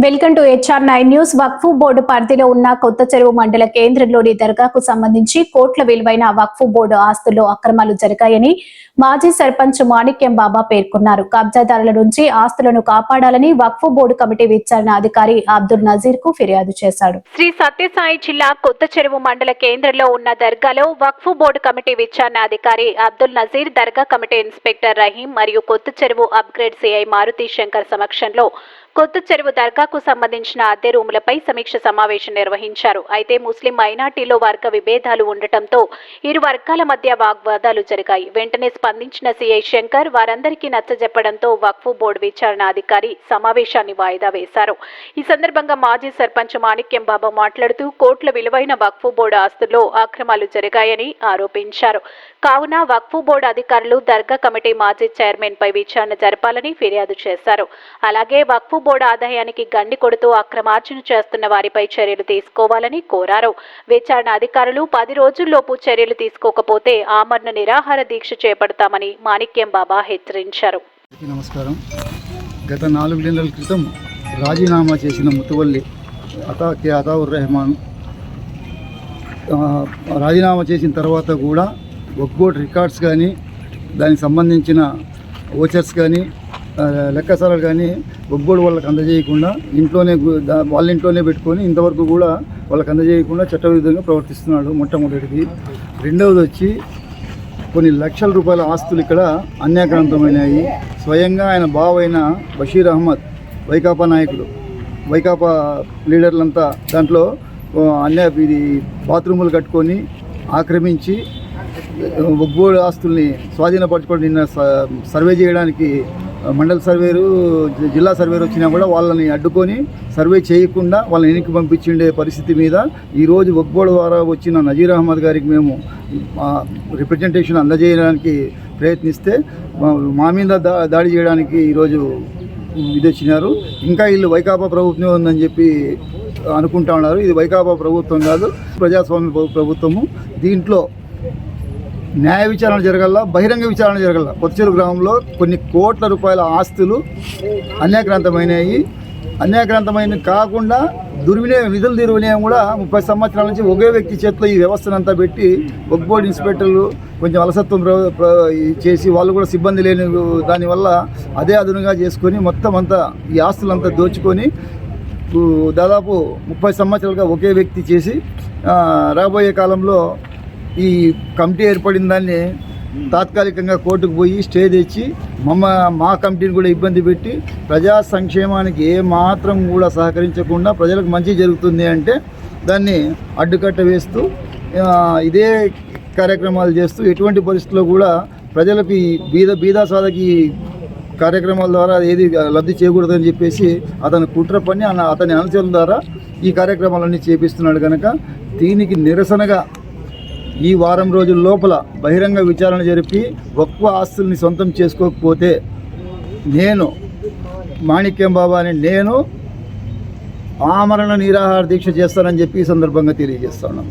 Welcome to HR9 news. Waqf board పరిధిలో ఉన్న కొత్త చెరువు మండల కేంద్రంలోని దర్గాకు సంబంధించి కోట్ల విలువైన వక్ఫ్ బోర్డు ఆస్తుల్లో అక్రమాలు జరిగాయని మాజీ సర్పంచ్ మాణిక్యం బాబా పేర్కొన్నారు. కబ్జాదారుల నుంచి ఆస్తులను కాపాడాలని వక్ఫ్ బోర్డు కమిటీ విచారణ అధికారి అబ్దుల్ నజీర్ కు ఫిర్యాదు చేశాడు. శ్రీ సత్యసాయి జిల్లా కొత్త చెరువు మండల కేంద్రంలో ఉన్న దర్గాలో వక్ఫ్ బోర్డు కమిటీ విచారణ అధికారి అబ్దుల్ నజీర్, దర్గా కమిటీ ఇన్స్పెక్టర్ రహీం మరియు కొత్త చెరువు అప్గ్రేడ్ సిఐ మారుతి శంకర్ సమక్షంలో కొత్త చెరువు దర్గాకు సంబంధించిన అద్దె రూములపై సమీక్ష సమావేశం నిర్వహించారు. అయితే ముస్లిం మైనార్టీలో వర్గ విభేదాలు ఉండటంతో ఇరు వర్గాల మధ్య వాగ్వాదాలు జరిగాయి. వెంటనే స్పందించిన సిఐ శంకర్ వారందరికీ నచ్చజెప్పడంతో వక్ఫ్ బోర్డు విచారణ అధికారి సమావేశాన్ని వాయిదా వేశారు. ఈ సందర్భంగా మాజీ సర్పంచ్ మాణిక్యం బాబా మాట్లాడుతూ కోట్ల విలువైన వక్ఫ్ బోర్డు ఆస్తుల్లో అక్రమాలు జరిగాయని ఆరోపించారు. కావున వక్ఫ్ బోర్డు అధికారులు దర్గా కమిటీ మాజీ చైర్మన్ పై విచారణ జరపాలని ఫిర్యాదు చేశారు. అలాగే వక్ఫ్ బోర్డు ఆదాయానికి గండి కొడుతూ అక్రమార్జన చేస్తున్న వారిపై చర్యలు తీసుకోవాలని కోరారు. విచారణ అధికారులు 10 రోజుల్లోపు చర్యలు తీసుకోకపోతే ఆమరణ నిరాహార దీక్ష చేపడతామని మాణిక్యం బాబా హెచ్చరించారు. నమస్కారం. గత 4 నెలల క్రితం రాజీనామా చేసిన ముతువల్లి అతావుర్ రెహమాన్ రాజీనామా చేసిన తర్వాత కూడా వక్ఫ్ బోర్డు రికార్డ్స్ కానీ దానికి సంబంధించిన ఓచర్స్ కానీ లెక్కసారాలు కానీ వక్ఫ్ బోర్డు వాళ్ళకి అందజేయకుండా వాళ్ళ ఇంట్లోనే పెట్టుకొని ఇంతవరకు కూడా వాళ్ళకి అందజేయకుండా చట్టవిరుద్ధంగా ప్రవర్తిస్తున్నాడు. మొట్టమొదటిది. రెండవది వచ్చి కొన్ని లక్షల రూపాయల ఆస్తులు ఇక్కడ అన్యాక్రాంతమైనాయి. స్వయంగా ఆయన బావైన బషీర్ అహ్మద్, వైకాపా నాయకుడు, వైకాపా లీడర్లంతా దాంట్లో ఇది బాత్రూములు కట్టుకొని ఆక్రమించి వక్ఫ్ బోర్డు ఆస్తుల్ని స్వాధీనపరచుకోవడం. నిన్న సర్వే చేయడానికి మండల సర్వేరు, జిల్లా సర్వేరు వచ్చినా కూడా వాళ్ళని అడ్డుకొని సర్వే చేయకుండా వాళ్ళని వెనక్కి పంపించిండే పరిస్థితి మీద ఈరోజు వక్ఫ్ బోర్డు ద్వారా వచ్చిన నజీర్ అహ్మద్ గారికి మేము రిప్రజెంటేషన్ అందజేయడానికి ప్రయత్నిస్తే మా మీద దాడి చేయడానికి ఈరోజు ఇది వచ్చినారు. ఇంకా వీళ్ళు వైకాపా ప్రభుత్వం ఉందని చెప్పి అనుకుంటా ఉన్నారు. ఇది వైకాపా ప్రభుత్వం కాదు, ప్రజాస్వామ్య ప్రభుత్వము. దీంట్లో న్యాయ విచారణ జరగల, బహిరంగ విచారణ జరగల. కొత్త చెరువు గ్రామంలో కొన్ని కోట్ల రూపాయల ఆస్తులు అన్యాక్రాంతమైనవి. అన్యాక్రాంతమైన కాకుండా నిధుల దుర్వినియోగం కూడా 30 సంవత్సరాల నుంచి ఒకే వ్యక్తి చేతిలో ఈ వ్యవస్థనంతా పెట్టి వక్ఫ్ బోర్డు ఇన్స్పెక్టర్లు కొంచెం అలసత్వం చేసి వాళ్ళు కూడా సిబ్బంది లేని దానివల్ల అదే అదునుగా చేసుకొని మొత్తం అంతా ఈ ఆస్తులంతా దోచుకొని దాదాపు 30 సంవత్సరాలుగా ఒకే వ్యక్తి చేసి రాబోయే కాలంలో ఈ కమిటీ ఏర్పడిన దాన్ని తాత్కాలికంగా కోర్టుకు పోయి స్టే తెచ్చి మా కమిటీని కూడా ఇబ్బంది పెట్టి ప్రజా సంక్షేమానికి ఏ మాత్రం కూడా సహకరించకుండా ప్రజలకు మంచి జరుగుతుంది అంటే దాన్ని అడ్డుకట్ట వేస్తూ ఇదే కార్యక్రమాలు చేస్తూ ఎటువంటి పరిస్థితుల్లో కూడా ప్రజలకు బీదాసాదకి కార్యక్రమాల ద్వారా ఏది లబ్ధి చేయకూడదని చెప్పేసి అతను కుట్ర పని అతని అనుచరుల ద్వారా ఈ కార్యక్రమాలన్నీ చేపిస్తున్నాడు. కనుక దీనికి నిరసనగా ఈ వారం రోజుల లోపల బహిరంగ విచారణ జరిపి వక్ఫ్ ఆస్తుల్ని సొంతం చేసుకోకపోతే నేను మాణిక్యం బాబాని ఆమరణ నిరాహార దీక్ష చేస్తానని చెప్పి ఈ సందర్భంగా తెలియజేస్తున్నాను.